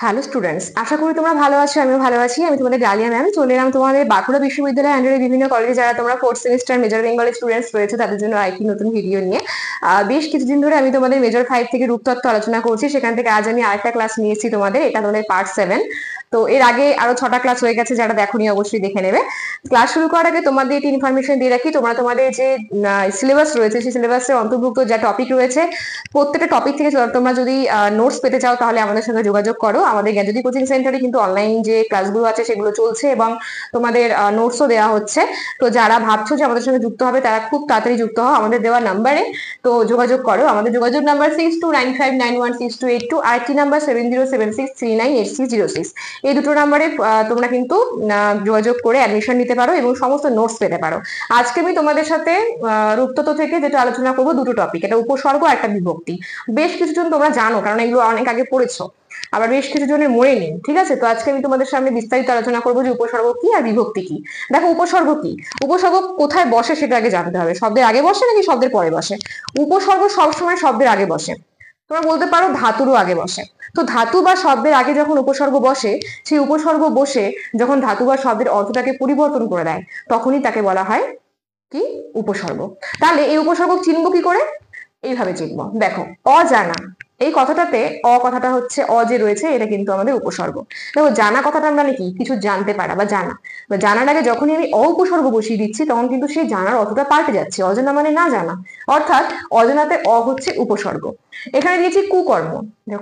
Hello students, আশা করি তোমরা ভালো আছো। আমিও ভালো আছি। আমি তোমাদের ডালিয়া ম্যাম চলে এলাম তোমাদের বাঁকুড়া বিশ্ববিদ্যালয় আন্ডারে বিভিন্ন কলেজে যারা তোমরা ফোর্থ সেমিস্টার মেজর বেঙ্গলের স্টুডেন্টস রয়েছে তাদের জন্য আরেকটি নতুন ভিডিও নিয়ে বেশ কিছুদিন ধরে আমি তোমাদের মেজর 5 থেকে রূপতত্ত্ব আলোচনা করছি। সেখান থেকে আজ আমি আরেকটা ক্লাস নিয়ে এসেছি তোমাদের, এটা তোমাদের পার্ট 7। তো এর আগে আরো 6টা ক্লাস হয়ে গেছে, যারা দেখোনি অবশ্যই দেখে নেবে। ক্লাস শুরু করার আগে তোমাদের একটি ইনফরমেশন দিয়ে রাখি, তোমরা তোমাদের যে সিলেবাস রয়েছে সেই সিলেবাসের অন্তর্ভুক্ত যা টপিক রয়েছে প্রত্যেকটা টপিক থেকে তোমরা যদি নোটস পেতে চাও তাহলে আমাদের সঙ্গে যোগাযোগ করো। আমাদের জ্ঞানজ্যোতি কোচিং সেন্টারে কিন্তু অনলাইন যে ক্লাসগুলো আছে সেগুলো চলছে এবং তোমাদের নোটসও দেওয়া হচ্ছে। তো যারা ভাবছো যে আমাদের সঙ্গে যুক্ত হবে তারা খুব তাড়াতাড়ি যুক্ত হও আমাদের দেওয়া নাম্বারে। তো যোগাযোগ করো। আমাদের যোগাযোগ নাম্বার 6295916282, আরেকটি নাম্বার 7076398606। এই দুটো নাম্বারে তোমরা কিন্তু যোগাযোগ করে অ্যাডমিশন নিতে পারো এবং সমস্ত নোটস পেতে পারো। আজকে আমি তোমাদের সাথে রূপতত্ত্ব থেকে যেটা আলোচনা করবো দুটো টপিক, এটা উপসর্গ আর একটা বিভক্তি। বেশ কিছুজন তোমরা জানো, কারণ এগুলো অনেক আগে পড়েছো, আবার বেশ কিছু জনের মনে নেই। ঠিক আছে, তো আজকে আমি তোমাদের সামনে বিস্তারিত আলোচনা করবো যে উপসর্গ কি আর বিভক্তি কি। দেখো, উপসর্গ কি, উপসর্গ কোথায় বসে সেটা আগে জানতে হবে। শব্দের আগে বসে নাকি শব্দের পরে বসে? উপসর্গ সবসময় শব্দের আগে বসে। তোমরা বলতে পারো ধাতুরও আগে বসে। তো ধাতু বা শব্দের আগে যখন উপসর্গ বসে, সেই উপসর্গ বসে যখন ধাতু বা শব্দের অর্থটাকে পরিবর্তন করে দেয় তখনই তাকে বলা হয় কি? উপসর্গ। তাহলে এই উপসর্গ চিনবো কি করে? এইভাবে চিনবো। দেখো, অজানা, এই কথাটাতে কথাটা হচ্ছে যে রয়েছে এটা কিন্তু আমাদের উপসর্গ। দেখো, জানা কথাটা মানে কি? কিছু জানতে পারা বা জানা। জানার আগে যখনই আমি উপসর্গ বসিয়ে দিচ্ছি তখন কিন্তু সেই জানার অর্থটা পাল্টে যাচ্ছে। অজানা মানে না জানা, অর্থাৎ অজানাতে হচ্ছে উপসর্গ। এখানে দিয়েছি কুকর্ম।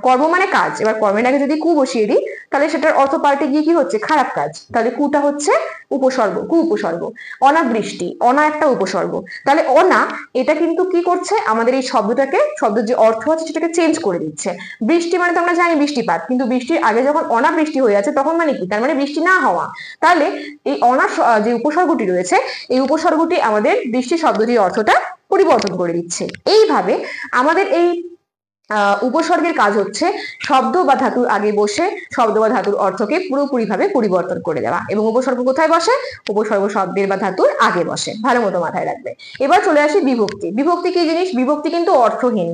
কর্ম মানে কাজ, এবার কর্মের আগে যদি কু বসিয়ে দিই তাহলে সেটার অর্থ পাল্টে গিয়ে কি হচ্ছে? খারাপ কাজ। তাহলে কুটা হচ্ছে উপসর্গ, কু উপসর্গ। অনাবৃষ্টি, অনা একটা উপসর্গ। তাহলে অনা এটা কিন্তু কি করছে? আমাদের এই শব্দটাকে, শব্দের যে অর্থ আছে সেটাকে চেঞ্জ করে দিচ্ছে। বৃষ্টি মানে তো আমরা জানি বৃষ্টিপাত, কিন্তু বৃষ্টির আগে যখন অনাবৃষ্টি হয়ে যাচ্ছে তখন মানে কি? তার মানে বৃষ্টি না হওয়া। তাহলে এই অনা যে উপসর্গটি রয়েছে এই উপসর্গটি আমাদের বৃষ্টি শব্দটির অর্থটা পরিবর্তন করে দিচ্ছে। এইভাবে আমাদের এই উপসর্গের কাজ হচ্ছে শব্দ বা ধাতুর আগে বসে শব্দ বা ধাতুর অর্থকে পুরোপুরিভাবে পরিবর্তন করে দেওয়া। এবং উপসর্গ কোথায় বসে? উপসর্গ শব্দের বা ধাতুর আগে বসে। ভালো মতো মাথায় রাখবে। এবার চলে আসি বিভক্তি। বিভক্তি কি জিনিস? বিভক্তি কিন্তু অর্থহীন।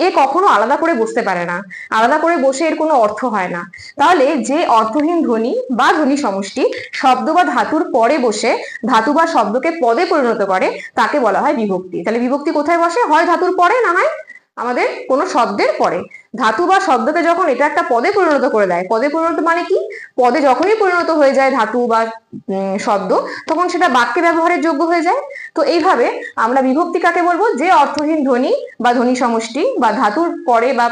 এ কখনো আলাদা করে বসতে পারে না, আলাদা করে বসে এর কোনো অর্থ হয় না। তাহলে যে অর্থহীন ধ্বনি বা ধ্বনি সমষ্টি শব্দ বা ধাতুর পরে বসে ধাতু বা শব্দকে পদে পরিণত করে তাকে বলা হয় বিভক্তি। তাহলে বিভক্তি কোথায় বসে? হয় ধাতুর পরে, না হয় আমাদের কোনো শব্দের পরে। ধাতু বা শব্দকে যখন এটা একটা পদে পরিণত করে দেয়, পদে পরিণত মানে কি? পদে যখনই পরিণত হয়ে যায় ধাতু বা শব্দ, তখন সেটা বাক্যে ব্যবহারের যোগ্য হয়ে যায়। তো এইভাবে আমরা বিভক্তি কাকে বলবো? যে অর্থহীন ধ্বনি বা ধ্বনি সমষ্টি বা ধাতুর পরে বা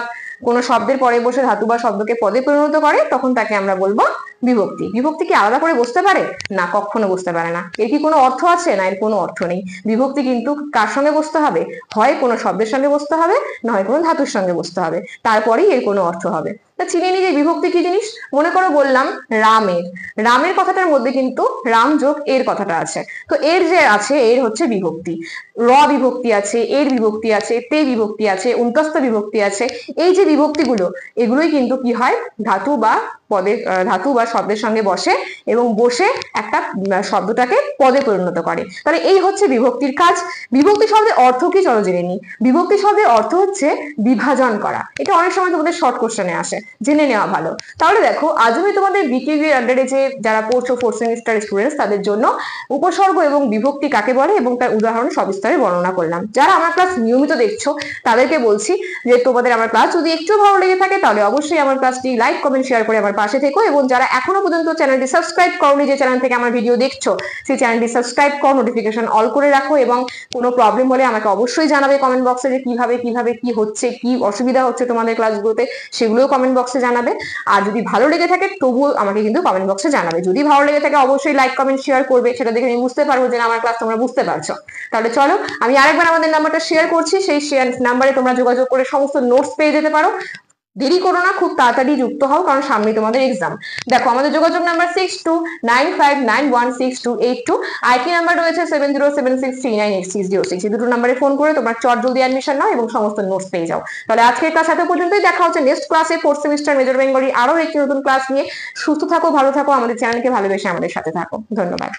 কোনো শব্দের পরে বসে ধাতু বা শব্দকে পদে পরিণত করে তখন তাকে আমরা বলবো বিভক্তি। বিভক্তি কি আলাদা করে বসতে পারে? না, কখনো বসতে পারে না। এর কি কোনো অর্থ আছে? না, এর কোনো অর্থ নেই। বিভক্তি কিন্তু কার সঙ্গে বসতে হবে? হয় কোনো শব্দের সঙ্গে বসতে হবে, না হয় কোনো ধাতুর সঙ্গে বসতে হবে, তারপরেই এর কোনো অর্থ হবে। তা চিনে নি যে বিভক্তি কি জিনিস। মনে করো বললাম রামের, রামের কথাটার মধ্যে কিন্তু রাম যোগ এর কথাটা আছে। তো এর যে আছে এর হচ্ছে বিভক্তি। র বিভক্তি আছে, এর বিভক্তি আছে, তে বিভক্তি আছে, উন্তস্ত বিভক্তি আছে। এই যে বিভক্তিগুলো, এগুলোই কিন্তু কি হয়? ধাতু বা পদে, ধাতু বা শব্দের সঙ্গে বসে এবং বসে একটা শব্দটাকে পদে পরিণত করে। তাহলে এই হচ্ছে বিভক্তির কাজ। বিভক্তি শব্দের অর্থ কি? চলো জেনে নিই। বিভক্তি শব্দের অর্থ হচ্ছে বিভাজন করা। এটা অনেক সময় তোমাদের শর্ট কোশ্চেনে আসে, জেনে নেওয়া ভালো। তাহলে দেখো, আজ আমি তোমাদের বিকেবি আন্ডারে যে যারা পড়ছো ফোর্থ সেমিস্টার স্টুডেন্টস তাদের জন্য উপসর্গ এবং বিভক্তি কাকে বলে এবং তার উদাহরণ সবিস্তারে বর্ণনা করলাম। যারা আমার ক্লাস নিয়মিত দেখছো তাদেরকে বলছি যে তোমাদের আমার ক্লাস যদি একটু ভালো লেগে থাকে তাহলে অবশ্যই আমার ক্লাসটি লাইক, কমেন্ট, শেয়ার করে আমার পাশে থেকো। এবং যারা এখনো পর্যন্ত চ্যানেলটি সাবস্ক্রাইব করোনি, যে চ্যানেল থেকে আমার ভিডিও দেখছো সেই চ্যানেলটি সাবস্ক্রাইব করো, নোটিফিকেশন অল করে রাখো এবং কোনো প্রবলেম হলে আমাকে অবশ্যই জানাবে কমেন্ট বক্সে যে কিভাবে কি হচ্ছে, কি অসুবিধা হচ্ছে তোমাদের ক্লাসগুলোতে, সেগুলোও কমেন্ট বক্সে জানাবে। আর যদি ভালো লেগে থাকে তবুও আমাকে কিন্তু কমেন্ট বক্সে জানাবে। যদি ভালো লেগে থাকে অবশ্যই লাইক, কমেন্ট, শেয়ার করবে, সেটা দেখে আমি বুঝতে পারবো যে আমার ক্লাস তোমরা বুঝতে পারছো। তাহলে চলো আমি আরেকবার আমাদের নাম্বারটা শেয়ার করছি, সেই শেয়ার নাম্বারে তোমরা যোগাযোগ করে সমস্ত নোটস পেয়ে যেতে পারো। দেরি করো না, খুব তাড়াতাড়ি যুক্ত হও, কারণ সামনে তোমাদের এক্সাম। দেখো, আমাদের যোগাযোগ নাম্বার 6295916282, আইটি নাম্বার রয়েছে 7076398606। এই দুটো নাম্বারে ফোন করে তোমরা চট জলদি অ্যাডমিশন নাও এবং সমস্ত নোটস পেয়ে যাও। তাহলে আজকের ক্লাস এত পর্যন্তই। দেখা হচ্ছে নেক্সট ক্লাসে ফোর্থ সেমিস্টার মেজর বেঙ্গলি আরো একটি নতুন ক্লাস নিয়ে। সুস্থ থাকো, ভালো থাকো, আমাদের চ্যানেলকে ভালোবেসে আমাদের সাথে থাকো। ধন্যবাদ।